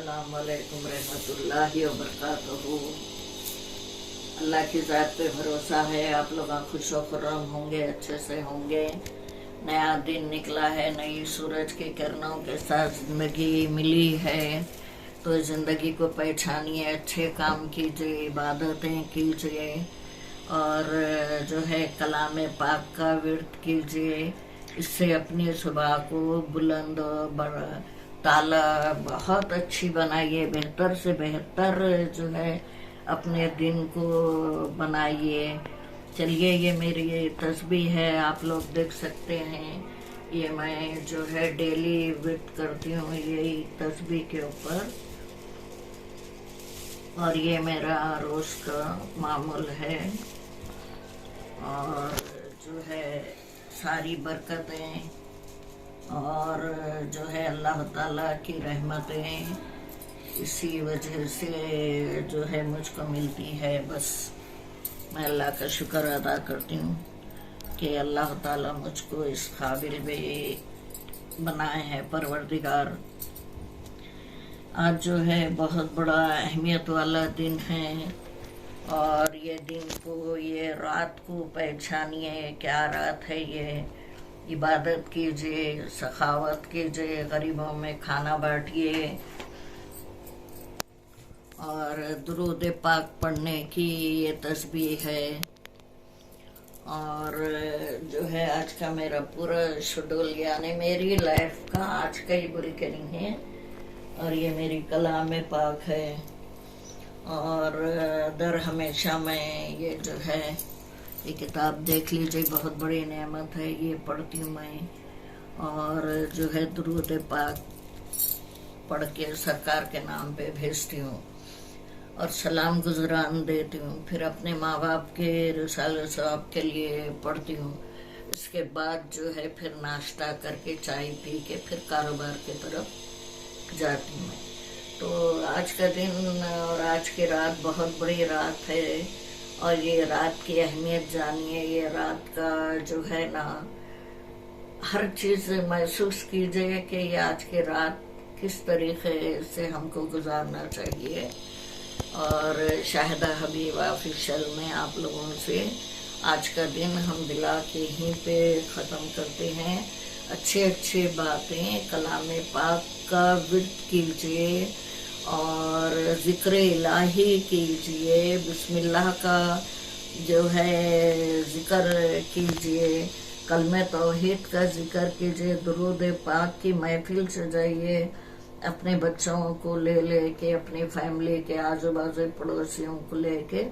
अस्सलाम वालेकुम रहमतुल्लाहि व बरकातहू। अल्लाह की ज़ात पे भरोसा है, आप लोग खुश व खुर्रम होंगे, अच्छे से होंगे। नया दिन निकला है, नई सूरज की किरणों के साथ ज़िंदगी मिली है, तो ज़िंदगी को पहचानिए, अच्छे काम कीजिए, इबादतें कीजिए और जो है कलाम पाक का विर्द कीजिए। इससे अपनी सुबह को बुलंद और ताला बहुत अच्छी बनाइए, बेहतर से बेहतर जो है अपने दिन को बनाइए। चलिए, ये मेरी ये तस्बीह है, आप लोग देख सकते हैं। ये मैं जो है डेली विर्द करती हूँ यही तस्बीह के ऊपर, और ये मेरा रोज़ का मामूल है। और जो है सारी बरकतें और जो है अल्लाह ताला की रहमतें इसी वजह से जो है मुझको मिलती है। बस मैं अल्लाह का शुक्र अदा करती हूँ कि अल्लाह ताला मुझको इस काबिल भी बनाए हैं परवरदिगार। आज जो है बहुत बड़ा अहमियत वाला दिन है, और ये दिन को, ये रात को पहचानिए, क्या रात है ये। इबादत कीजिए, सखावत कीजिए, गरीबों में खाना बांटिए और दुरूद पाक पढ़ने की ये तस्बीह है। और जो है आज का मेरा पूरा शेड्यूल, यानी मेरी लाइफ का आज का ही बुरी करी है, और ये मेरी कलाम पाक है। और दर हमेशा मैं ये जो है ये किताब देख लीजिए, बहुत बड़ी नेमत है, ये पढ़ती हूँ मैं। और जो है दुरूद पाक पढ़ के सरकार के नाम पे भेजती हूँ और सलाम गुजरान देती हूँ। फिर अपने माँ बाप के रिसाले सवाब के लिए पढ़ती हूँ। इसके बाद जो है फिर नाश्ता करके चाय पी के फिर कारोबार की तरफ जाती हूँ। तो आज का दिन और आज की रात बहुत बड़ी रात है, और ये रात की अहमियत जानिए। ये रात का जो है ना हर चीज़ महसूस कीजिए कि ये आज की रात किस तरीके से हमको गुजारना चाहिए। और शाहिदा हबीब ऑफिशियल में आप लोगों से आज का दिन हम दिला के यहीं पे ख़त्म करते हैं। अच्छे अच्छे बातें कलाम पाक का विर्द कीजिए और ज़िक्र इलाही कीजिए, बिस्मिल्लाह का जो है ज़िक्र कीजिए, कलमे तौहीद का ज़िक्र कीजिए, दुरूद पाक की महफिल सजाइए, अपने बच्चों को ले के, अपनी फैमिली के आजू बाजू पड़ोसियों को लेके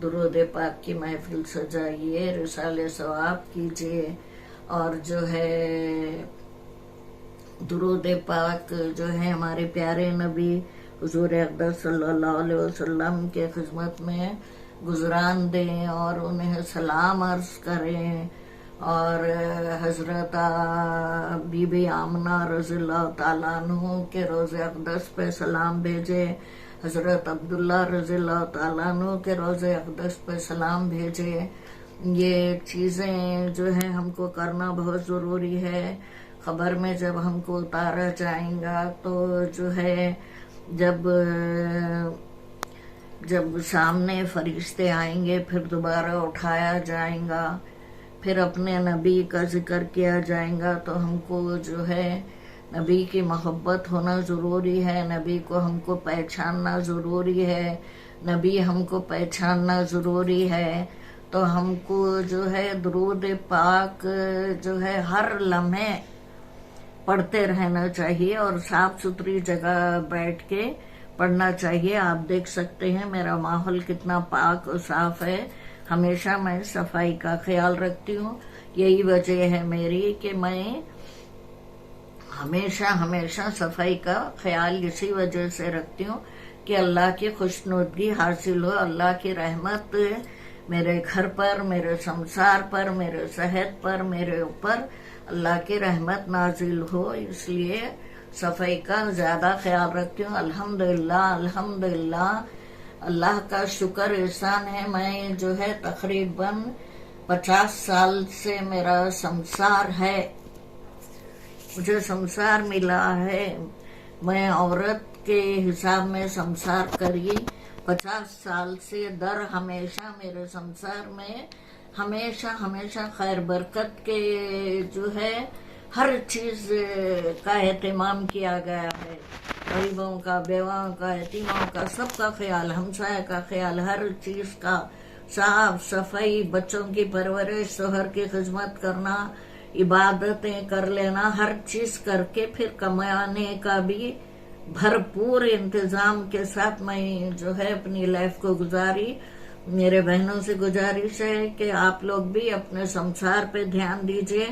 दुरूद पाक की महफिल सजाइए, रिसाले सवाब कीजिए। और जो है दुरूद पाक जो है हमारे प्यारे नबी हुजूर अक़दस सल्लल्लाहु अलैहि वसल्लम के खिदमत में गुजरान दें और उन्हें सलाम अर्ज करें। और हज़रत बीबी आमना रज़ियल्लाहु ताला अन्हु के रोज़े अक़दस पे सलाम भेजे, हज़रत अब्दुल्ला रज़ियल्लाहु ताला अन्हु के रोज़े अक़दस पे सलाम भेजे। ये चीज़ें जो है हमको करना बहुत ज़रूरी है। ख़बर में जब हमको उतारा जाएगा तो जो है जब सामने फरिश्ते आएंगे, फिर दोबारा उठाया जाएगा, फिर अपने नबी का जिक्र किया जाएगा, तो हमको जो है नबी की मोहब्बत होना ज़रूरी है, नबी को हमको पहचानना ज़रूरी है, नबी हमको पहचानना ज़रूरी है। तो हमको जो है दुरूद पाक जो है हर लम्हे पढ़ते रहना चाहिए और साफ सुथरी जगह बैठ के पढ़ना चाहिए। आप देख सकते हैं मेरा माहौल कितना पाक और साफ है। हमेशा मैं सफाई का ख्याल रखती हूँ। यही वजह है मेरी कि मैं हमेशा सफाई का ख्याल इसी वजह से रखती हूँ कि अल्लाह की खुशनुदगी हासिल हो, अल्लाह की रहमत मेरे घर पर, मेरे संसार पर, मेरे सेहत पर, मेरे ऊपर अल्लाह की रहमत नाजिल हो। इसलिए सफाई का ज़्यादा ख्याल रखती हूँ। अल्हम्दुलिल्लाह, अल्लाह का शुक्र एहसान है। मैं जो है तकरीबन 50 साल से मेरा संसार है, मुझे संसार मिला है। मैं औरत के हिसाब में संसार करी। 50 साल से दर हमेशा मेरे संसार में हमेशा हमेशा खैर बरकत के जो है हर चीज का एहतमाम किया गया है। गरीबों का, बेवाओं का, यतीमों का, सबका ख्याल, हमसाया का ख्याल, हर चीज का साफ सफाई, बच्चों की परवरिश, शोहर की खिदमत करना, इबादतें कर लेना, हर चीज करके फिर कमाने का भी भरपूर इंतजाम के साथ मैं जो है अपनी लाइफ को गुजारी। मेरे बहनों से गुजारिश है कि आप लोग भी अपने संसार पे ध्यान दीजिए।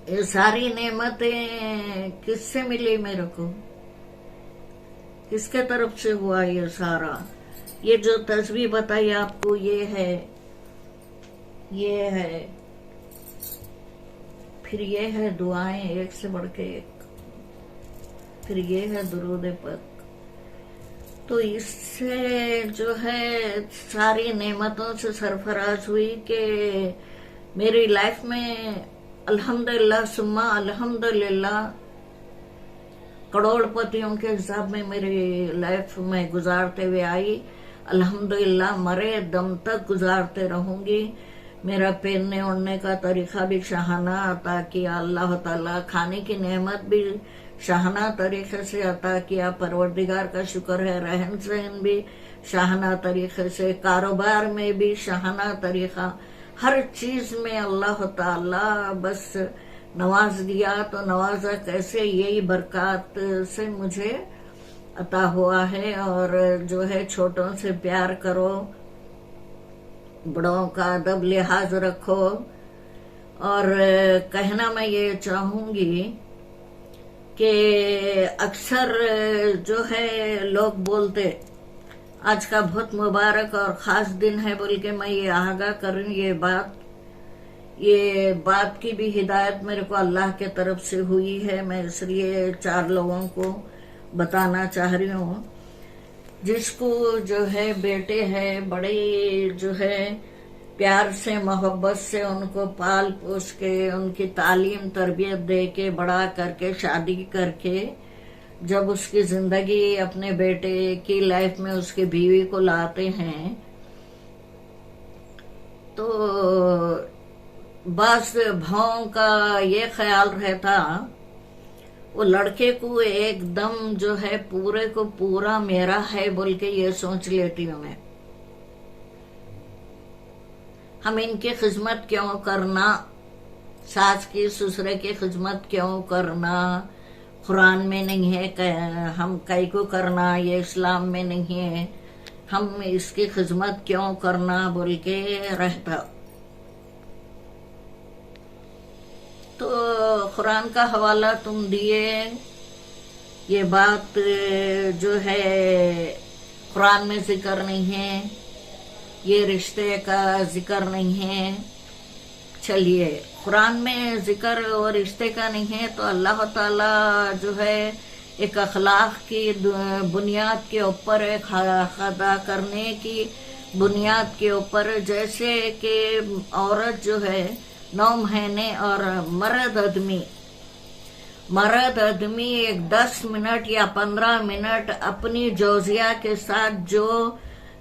ये सारी नेमतें किससे मिली मेरे को, किसके तरफ से हुआ ये सारा? ये जो तस्वीर बताई आपको, ये है, फिर ये है दुआएं एक से बढ़ के एक, फिर ये है दुरूद पाक। तो इससे जो है सारी नेमतों से सरफराज हुई कि मेरी लाइफ में अल्हम्दुलिल्लाह सुम्मा अल्हम्दुलिल्लाह करोड़पतियों के हिसाब में मेरी लाइफ में गुजारते हुए आई। अल्हम्दुलिल्लाह मरे दम तक गुजारते रहूंगी। मेरा पहनने ओढ़ने का तरीका भी शाहाना अता किया अल्लाह ताला, खाने की नेमत भी शाहाना तरीके से अता किया, परवरदिगार का शुक्र है। रहन सहन भी शाहाना तरीके से, कारोबार में भी शाहाना तरीका, हर चीज में अल्लाह ताला बस नवाज दिया। तो नवाजा कैसे, यही बरकत से मुझे अता हुआ है। और जो है छोटों से प्यार करो, बड़ों का अदब लिहाज रखो। और कहना मैं ये चाहूंगी कि अक्सर जो है लोग बोलते आज का बहुत मुबारक और खास दिन है बोल के मैं ये आगाह कर रही हूँ। ये बात की भी हिदायत मेरे को अल्लाह के तरफ से हुई है। मैं इसलिए 4 लोगों को बताना चाह रही हूँ। जिसको जो है बेटे है, बड़े जो है प्यार से मोहब्बत से उनको पाल पोस के, उनकी तालीम तरबियत दे के, बड़ा करके, शादी करके जब उसकी जिंदगी अपने बेटे की लाइफ में उसकी बीवी को लाते हैं तो बस भावों का ये ख्याल रहता वो लड़के को एकदम जो है पूरे को पूरा मेरा है बोल के ये सोच लेती हूँ मैं। हम इनकी खिदमत क्यों करना, सास की ससुरे की खिदमत क्यों करना, कुरान में नहीं है। हम कई को करना, ये इस्लाम में नहीं है। हम इसकी खिदमत क्यों करना बोल के रहता। तो कुरान का हवाला तुम दिए, ये बात जो है कुरान में जिक्र नहीं है, ये रिश्ते का जिक्र नहीं है। चलिए, कुरान में जिक्र और रिश्ते का नहीं है तो अल्लाह ताला जो है एक अखलाक की बुनियाद के ऊपर, एक अदा करने की बुनियाद के ऊपर, जैसे कि औरत जो है 9 महीने और मर्द आदमी एक 10 मिनट या 15 मिनट अपनी जोजिया के साथ जो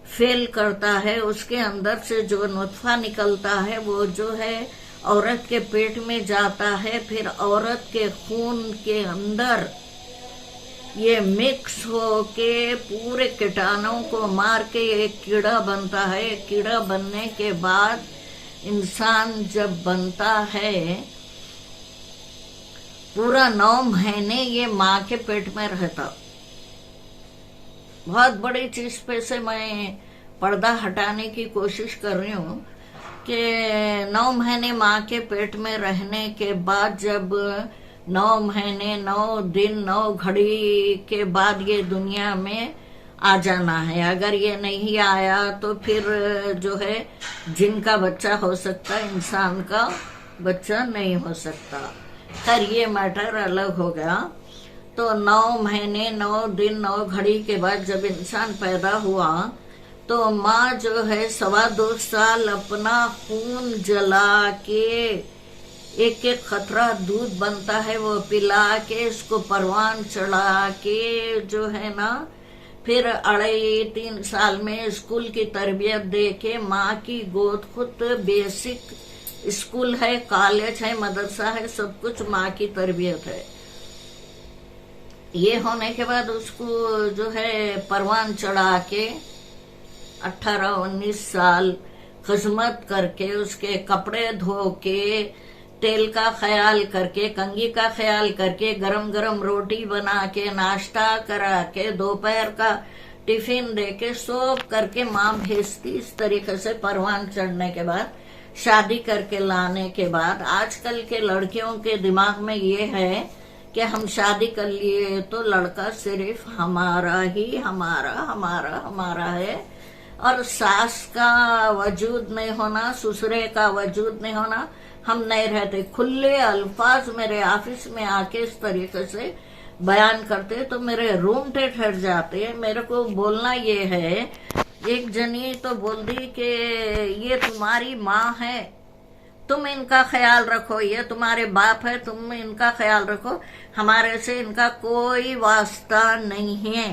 फेल करता है, उसके अंदर से जो नुत्फा निकलता है वो जो है औरत के पेट में जाता है। फिर औरत के खून के अंदर ये मिक्स हो के पूरे कीटाणुओं को मार के एक कीड़ा बनता है। कीड़ा बनने के बाद इंसान जब बनता है, पूरा 9 महीने ये माँ के पेट में रहता। बहुत बड़ी चीज पे से मैं पर्दा हटाने की कोशिश कर रही हूँ कि 9 महीने माँ के पेट में रहने के बाद, जब 9 महीने 9 दिन 9 घड़ी के बाद ये दुनिया में आ जाना है। अगर ये नहीं आया तो फिर जो है जिनका बच्चा हो सकता है, इंसान का बच्चा नहीं हो सकता। खैर ये मैटर अलग हो गया। तो 9 महीने 9 दिन 9 घड़ी के बाद जब इंसान पैदा हुआ तो माँ जो है 2.25 साल अपना खून जला के एक एक खतरा दूध बनता है वो पिला के, इसको परवान चढ़ा के जो है ना, फिर 2.5-3 साल में स्कूल की तरबियत दे के, माँ की गोद, खुद बेसिक स्कूल है, कॉलेज है, मदरसा है, सब कुछ माँ की तरबियत है। ये होने के बाद उसको जो है परवान चढ़ा के 18-19 साल खिदमत करके, उसके कपड़े धो के, तेल का ख्याल करके, कंघी का ख्याल करके, गरम गरम रोटी बना के, नाश्ता करा के, दोपहर का टिफिन दे के, सब करके माँ भेजती। इस तरीके से परवान चढ़ने के बाद, शादी करके लाने के बाद, आजकल के लड़कियों के दिमाग में ये है कि हम शादी कर लिए तो लड़का सिर्फ हमारा ही, हमारा हमारा हमारा है, और सास का वजूद नहीं होना, ससुरे का वजूद नहीं होना, हम नहीं रहते। खुले अल्फाज मेरे ऑफिस में आके इस तरीके से बयान करते तो मेरे रूंगटे ठहर जाते। मेरे को बोलना ये है, एक जनी तो बोल दी कि ये तुम्हारी माँ है, तुम इनका ख्याल रखो, ये तुम्हारे बाप है, तुम इनका ख्याल रखो, हमारे से इनका कोई वास्ता नहीं है।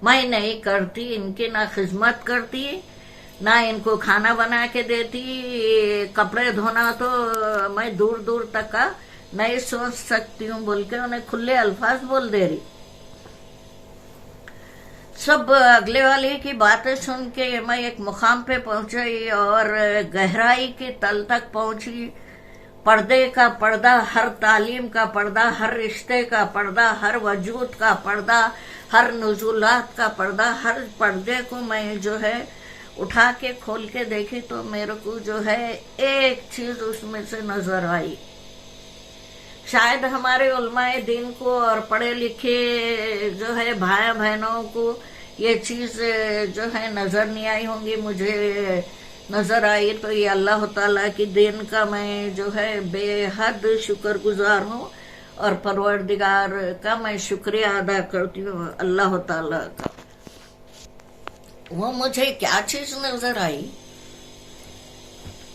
मैं नहीं करती इनकी, ना खिदमत करती, ना इनको खाना बना के देती, कपड़े धोना तो मैं दूर दूर तक का नहीं सोच सकती हूँ बोल के उन्हें खुले अल्फाज बोल दे रही। सब अगले वाले की बातें सुन के मैं एक मुकाम पे पहुंची और गहराई के तल तक पहुंची। पर्दे का पर्दा, हर तालीम का पर्दा, हर रिश्ते का पर्दा, हर वजूद का पर्दा, हर नुज़ुलात का पर्दा, हर पर्दे को मैं जो है उठा के खोल के देखी तो मेरे को जो है एक चीज उसमें से नजर आई। शायद हमारे उलमाए दीन को और पढ़े लिखे जो है भाई बहनों को ये चीज जो है नजर नहीं आई होंगी, मुझे नजर आई। तो ये अल्लाह ताला की दीन का मैं जो है बेहद शुक्रगुजार हूँ और परवरदिगार का मैं शुक्रिया अदा करती हूँ अल्लाह ताला का। वो मुझे क्या चीज नजर आई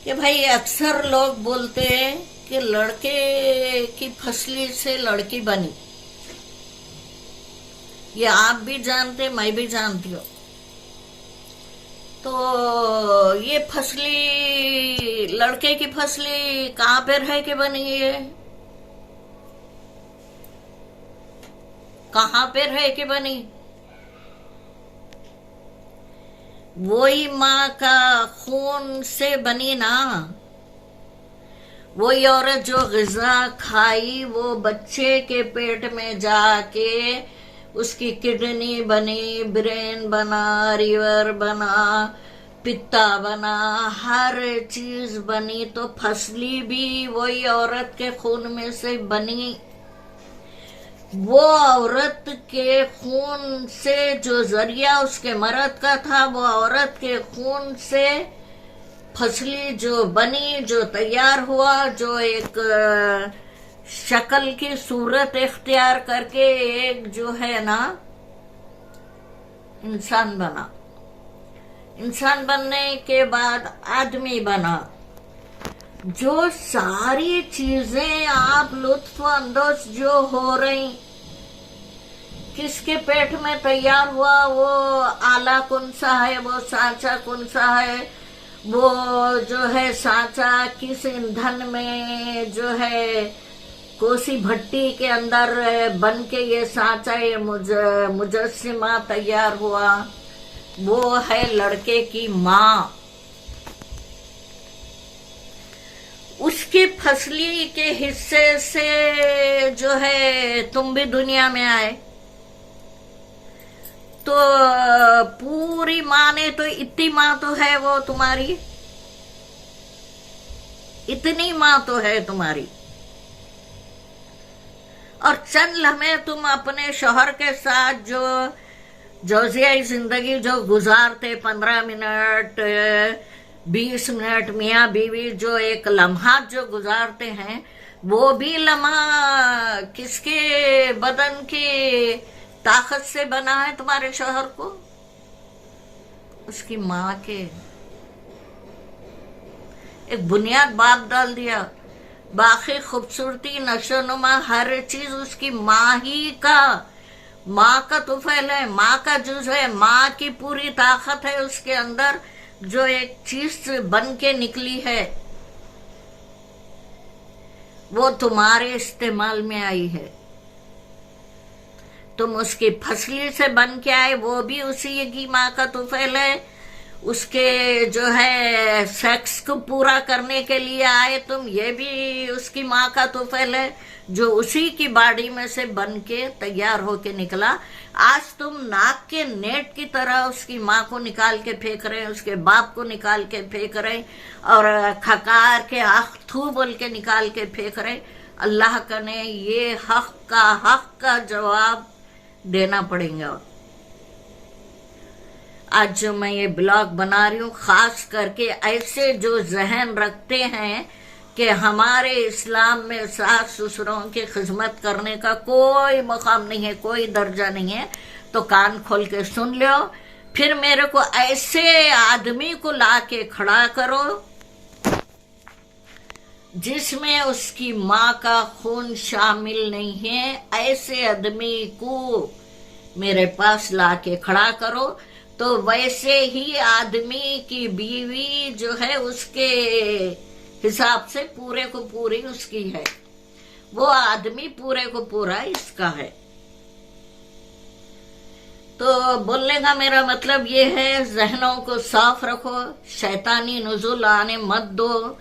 कि भाई अक्सर लोग बोलते हैं कि लड़के की फसली से लड़की बनी। ये आप भी जानते, मैं भी जानती हूँ। तो ये फसली, लड़के की फसली कहाँ पे रह के बनी है, कहाँ पे रह के बनी? वही माँ का खून से बनी ना। वही औरत जो ग़िज़ा खाई वो बच्चे के पेट में जाके उसकी किडनी बनी, ब्रेन बना, रिवर बना, पित्ता बना, हर चीज बनी। तो फसली भी वही औरत के खून में से बनी। वो औरत के खून से जो जरिया उसके मर्द का था, वो औरत के खून से फसली जो बनी, जो तैयार हुआ, जो एक शक्ल की सूरत इख्तियार करके एक जो है ना इंसान बना। इंसान बनने के बाद आदमी बना। जो सारी चीजें आप लुत्फ अंदोज जो हो रही, किसके पेट में तैयार हुआ, वो आला कौन सा है, वो सांचा कौन सा है, वो जो है सांचा किस ईंधन में जो है कोसी भट्टी के अंदर बन के ये सांचा, ये मुजस्सिमा तैयार हुआ, वो है लड़के की माँ। उसकी फसली के हिस्से से जो है तुम भी दुनिया में आए। तो पूरी माँ ने तो इतनी माँ तो है वो तुम्हारी, इतनी माँ तो है तुम्हारी। और चंद लम्हे तुम अपने शौहर के साथ जो जोजियाई जिंदगी जो गुजारते, 15 मिनट 20 मिनट मियाँ बीवी जो एक लम्हा जो गुजारते हैं, वो भी लम्हा किसके बदन की ताकत से बना है तुम्हारे शौहर को? उसकी माँ के। एक बुनियाद बाप डाल दिया। बाकी खूबसूरती, नशोनुमा, हर चीज उसकी माँ ही का, माँ का तुफैल है, माँ का जुज है, माँ की पूरी ताकत है उसके अंदर, जो एक चीज बन के निकली है वो तुम्हारे इस्तेमाल में आई है। तुम उसकी फसली से बन के आए, वो भी उसी की माँ का तुफैल है। उसके जो है सेक्स को पूरा करने के लिए आए तुम, ये भी उसकी माँ का तुफैल है, जो उसी की बाड़ी में से बन के तैयार होके निकला। आज तुम नाक के नेट की तरह उसकी माँ को निकाल के फेंक रहे, उसके बाप को निकाल के फेंक रहे, और खकार के आख थू बोल के निकाल के फेंक रहे। अल्लाह का ने ये हक का जवाब देना पड़ेगा। आज जो मैं ये ब्लॉग बना रही हूँ, खास करके ऐसे जो जहन रखते हैं कि हमारे इस्लाम में सास ससुरों की खिदमत करने का कोई मकाम नहीं है, कोई दर्जा नहीं है, तो कान खोल के सुन लो। फिर मेरे को ऐसे आदमी को ला के खड़ा करो जिसमें उसकी माँ का खून शामिल नहीं है, ऐसे आदमी को मेरे पास ला के खड़ा करो। तो वैसे ही आदमी की बीवी जो है उसके हिसाब से पूरे को पूरी उसकी है, वो आदमी पूरे को पूरा इसका है। तो बोलने का मेरा मतलब ये है, जहनों को साफ रखो, शैतानी नुजुल आने मत दो,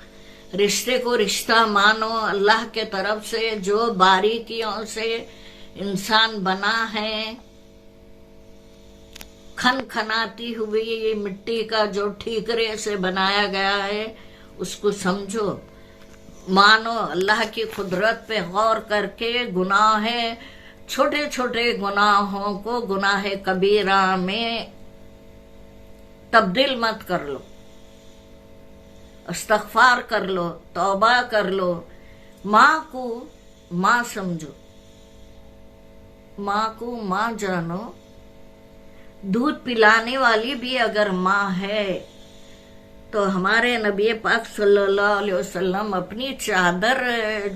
रिश्ते को रिश्ता मानो। अल्लाह के तरफ से जो बारीकियों से इंसान बना है, खन खनाती हुई ये मिट्टी का जो ठीकरे से बनाया गया है, उसको समझो, मानो। अल्लाह की कुदरत पे गौर करके गुनाह है, छोटे छोटे गुनाहों को गुनाह कबीरा में तब्दील मत कर लो, इस्तग़फ़ार कर लो, तौबा कर लो। माँ को माँ समझो, माँ को माँ जानो। दूध पिलाने वाली भी अगर माँ है तो हमारे नबी पाक सल्लल्लाहु अलैहि वसल्लम अपनी चादर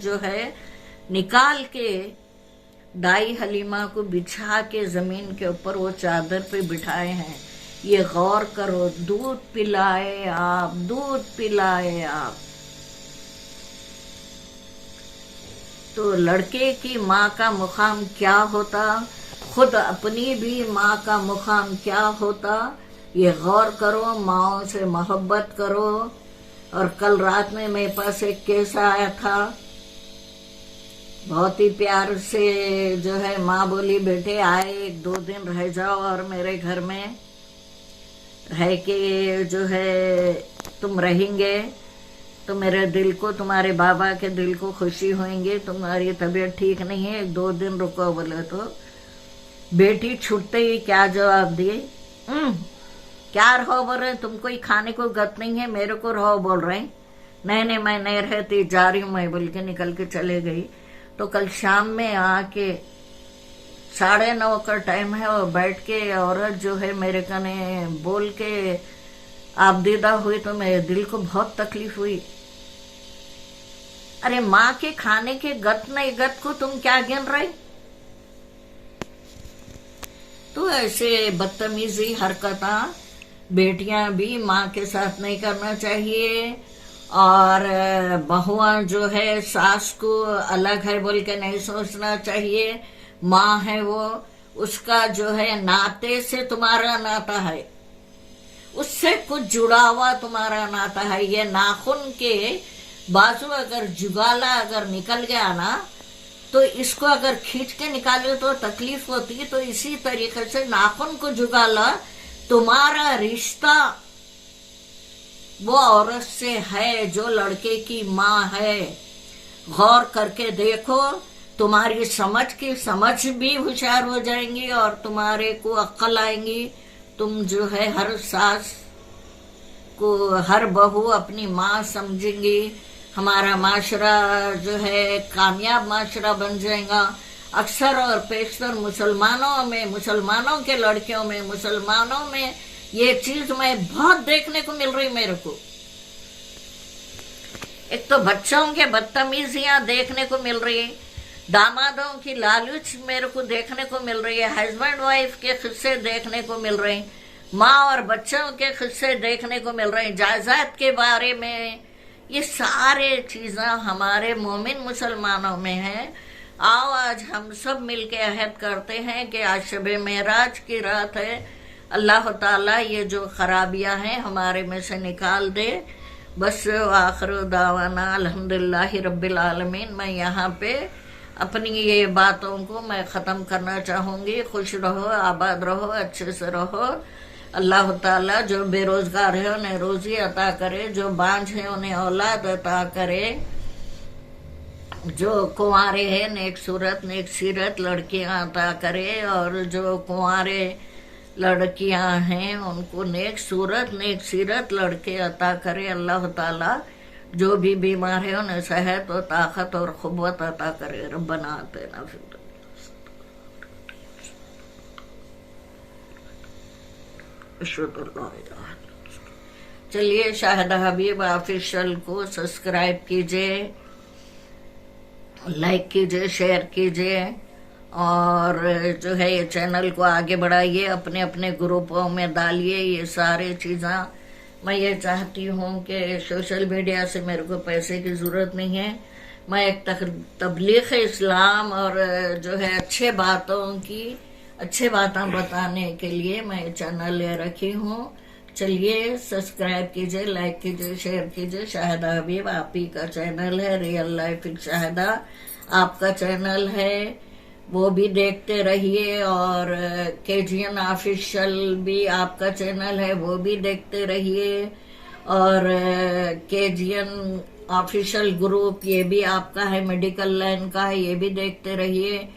जो है निकाल के दाई हलीमा को बिछा के जमीन के ऊपर वो चादर पे बिठाए हैं। ये गौर करो, दूध पिलाए आप, दूध पिलाए आप। तो लड़के की माँ का मुकाम क्या होता, खुद अपनी भी माँ का मुकाम क्या होता, ये गौर करो। माँओं से मोहब्बत करो। और कल रात में मेरे पास एक केस आया था, बहुत ही प्यार से जो है माँ बोली, बेटे आए 1-2 दिन रह जाओ और मेरे घर में है कि जो है तुम रहेंगे तो मेरे दिल को, तुम्हारे बाबा के दिल को खुशी होंगी। तुम्हारी तबीयत ठीक नहीं है, 1-2 दिन रुको बोले। तो बेटी छूटते ही क्या जवाब दिए, क्या रहो बोल रहे, तुमको ही खाने को गत नहीं है, मेरे को रहो बोल रहे। नहीं मैं नहीं रहती, जा रही हूँ मैं बोल के निकल के चले गई। तो कल शाम में आके 9:30 का टाइम है और बैठ के औरत जो है मेरे कने बोल के आबदीदा हुई, तो मेरे दिल को बहुत तकलीफ हुई। अरे माँ के खाने के गत नहीं गत को तुम क्या गिन रहे? तो ऐसे बदतमीजी हरकता बेटियां भी माँ के साथ नहीं करना चाहिए। और बहुआं जो है सास को अलग है बोल के नहीं सोचना चाहिए। माँ है वो, उसका जो है नाते से तुम्हारा नाता है, उससे कुछ जुड़ा हुआ तुम्हारा नाता है। ये नाखून के बाजू अगर जुगाला अगर निकल गया ना, तो इसको अगर खींच के निकाले तो तकलीफ होती। तो इसी तरीके से नाखून को जुगाला, तुम्हारा रिश्ता वो औरत से है जो लड़के की माँ है। गौर करके देखो, तुम्हारी समझ भी होशियार हो जाएंगी और तुम्हारे को अक्ल आएंगी। तुम जो है हर सास को, हर बहू अपनी माँ समझेंगी। हमारा माशरा जो है कामयाब माशरा बन जाएगा। अक्सर और पेशतर मुसलमानों के लड़कियों में, मुसलमानों में ये चीज मैं बहुत देखने को मिल रही मेरे को। एक तो बच्चों के बदतमीजियां देखने को मिल रही है, दामादों की लालच मेरे को देखने को मिल रही है, हस्बैंड वाइफ के किस्से देखने को मिल रहे हैं, माँ और बच्चों के किस्से देखने को मिल रहे हैं, जायदाद के बारे में। ये सारे चीजें हमारे मोमिन मुसलमानों में हैं। आओ आज हम सब मिलके अहद करते हैं कि आज शब मेराज की रात है। अल्लाह ताला ये जो खराबियां हैं हमारे में से निकाल दे। बस आखिर दावाना अल्हम्दुलिल्लाहि रब्बिल आलमीन। मैं यहाँ पे अपनी ये बातों को मैं ख़त्म करना चाहूँगी। खुश रहो, आबाद रहो, अच्छे से रहो। अल्लाह ताला जो बेरोजगार है उन्हें रोजी अता करे, जो बांझ है उन्हें औलाद अता करे, जो कुंवारे हैं नेक सूरत नेक सीरत लड़कियां अता करे, और जो कुंवारे लड़कियां हैं उनको नेक सूरत नेक सीरत लड़के अता करे। अल्लाह ताला जो भी बीमार है उन्हें सेहत और ताकत और खुबत अता करे। रब्बना आतिना फिद दुनिया। चलिए शाहिदा हबीब ऑफिशियल को सब्सक्राइब कीजिए, लाइक कीजिए, शेयर कीजिए, और जो है ये चैनल को आगे बढ़ाइए, अपने अपने ग्रुपों में डालिए ये सारे चीज़ें। मैं ये चाहती हूँ कि सोशल मीडिया से मेरे को पैसे की ज़रूरत नहीं है। मैं एक तबलीग इस्लाम और जो है अच्छे बातें बताने के लिए मैं चैनल ले रखी हूँ। चलिए सब्सक्राइब कीजिए, लाइक कीजिए, शेयर कीजिए। शाहिदा हबीब आप ही का चैनल है, रियल लाइफ विद शाहिदा आपका चैनल है, वो भी देखते रहिए। और केजीएन ऑफिशियल भी आपका चैनल है, वो भी देखते रहिए। और केजीएन ऑफिशियल ग्रुप ये भी आपका है, मेडिकल लाइन का है, ये भी देखते रहिए।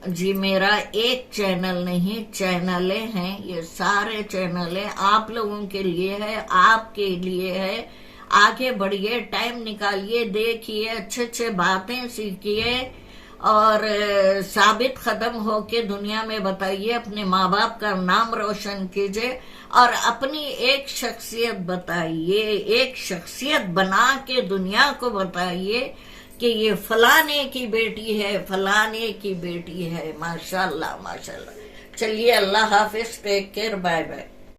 जी मेरा एक चैनल नहीं, चैनलें हैं, ये सारे चैनलें आप लोगों के लिए है, आपके लिए है। आगे बढ़िए, टाइम निकालिए, देखिए, अच्छे अच्छे बातें सीखिए और साबित कदम होके दुनिया में बताइए। अपने माँ बाप का नाम रोशन कीजिए और अपनी एक शख्सियत बताइए, एक शख्सियत बना के दुनिया को बताइए कि ये फलाने की बेटी है, फलाने की बेटी है। माशाल्लाह माशाल्लाह। चलिए अल्लाह हाफिज, टेक केयर, बाय बाय।